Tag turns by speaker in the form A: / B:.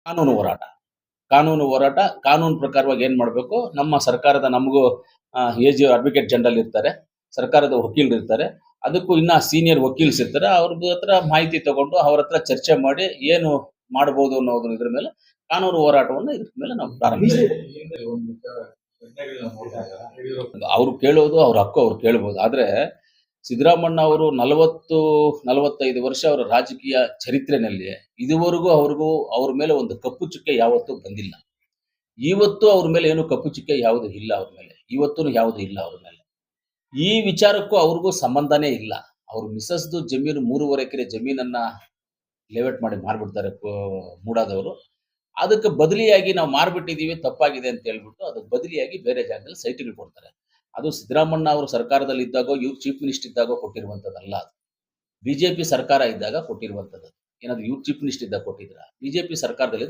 A: ಕಾನೂನು ಹೋರಾಟ. ಕಾನೂನು ಹೋರಾಟ, ಕಾನೂನು ಪ್ರಕಾರವಾಗಿ ಏನ್ ಮಾಡಬೇಕು, ನಮ್ಮ ಸರ್ಕಾರದ ನಮಗೂ ಎ.ಜಿ. ಅಡ್ವೊಕೇಟ್ ಜನರಲ್ ಇರ್ತಾರೆ, ಸರ್ಕಾರದ ವಕೀಲರು ಇರ್ತಾರೆ, ಅದಕ್ಕೂ ಇನ್ನ ಸೀನಿಯರ್ ವಕೀಲ್ಸ್ ಇರ್ತಾರೆ. ಅವ್ರ ಹತ್ರ ಮಾಹಿತಿ ತಗೊಂಡು ಅವ್ರ ಹತ್ರ ಚರ್ಚೆ ಮಾಡಿ ಏನು ಮಾಡಬಹುದು ಅನ್ನೋದ್ರ ಇದ್ರ ಮೇಲೆ ಕಾನೂನು ಹೋರಾಟವನ್ನು ಇದ್ರ ಮೇಲೆ ನಾವು ಪ್ರಾರಂಭಿಸ್ತೀವಿ. ಅವ್ರು ಕೇಳೋದು ಅವ್ರ ಹಕ್ಕು, ಅವ್ರು ಕೇಳ್ಬೋದು. ಆದ್ರೆ ಸಿದ್ದರಾಮಣ್ಣ ಅವರು 45 ವರ್ಷ ಅವರ ರಾಜಕೀಯ ಚರಿತ್ರೆನಲ್ಲಿ ಇದುವರೆಗೂ ಅವ್ರ ಮೇಲೆ ಒಂದು ಕಪ್ಪು ಚುಕ್ಕೆ ಯಾವತ್ತೂ ಬಂದಿಲ್ಲ. ಇವತ್ತು ಅವ್ರ ಮೇಲೆ ಏನು ಕಪ್ಪು ಚುಕ್ಕೆ ಯಾವುದು ಇಲ್ಲ ಅವ್ರ ಮೇಲೆ. ಇವತ್ತೂ ಯಾವುದು ಇಲ್ಲ ಅವ್ರ ಮೇಲೆ. ಈ ವಿಚಾರಕ್ಕೂ ಅವ್ರಿಗೂ ಸಂಬಂಧನೇ ಇಲ್ಲ. ಅವ್ರ ಮಿಸಸ್‌ದು ಜಮೀನು 3.5 ಎಕರೆ ಜಮೀನನ್ನ ಲೇಔಟ್ ಮಾಡಿ ಮಾರ್ಬಿಡ್ತಾರೆ ಮೂಡಾದವರು. ಅದಕ್ಕೆ ಬದಲಿಯಾಗಿ ನಾವು ಮಾರ್ಬಿಟ್ಟಿದೀವಿ, ತಪ್ಪಾಗಿದೆ ಅಂತ ಹೇಳ್ಬಿಟ್ಟು ಅದಕ್ಕೆ ಬದಲಿಯಾಗಿ ಬೇರೆ ಜಾಗದಲ್ಲಿ ಸೈಟ್‌ಗಳು ಕೊಡ್ತಾರೆ. ಅದು ಸಿದ್ದರಾಮಣ್ಣ ಅವರು ಸರ್ಕಾರದಲ್ಲಿ ಇದ್ದಾಗೋ, ಇವ್ರು ಚೀಫ್ ಮಿನಿಸ್ಟರ್ ಇದ್ದಾಗೋ ಕೊಟ್ಟಿರುವಂತದ್ದಲ್ಲ ಅದು. ಬಿಜೆಪಿ ಸರ್ಕಾರ ಇದ್ದಾಗ ಕೊಟ್ಟಿರುವಂತದ್ದು. ಏನಾದ್ರು ಇವ್ರು ಚೀಫ್ ಮಿನಿಸ್ಟರ್ ಇದ್ದಾಗ ಕೊಟ್ಟಿದ್ರಾ? ಬಿಜೆಪಿ ಸರ್ಕಾರದಲ್ಲಿ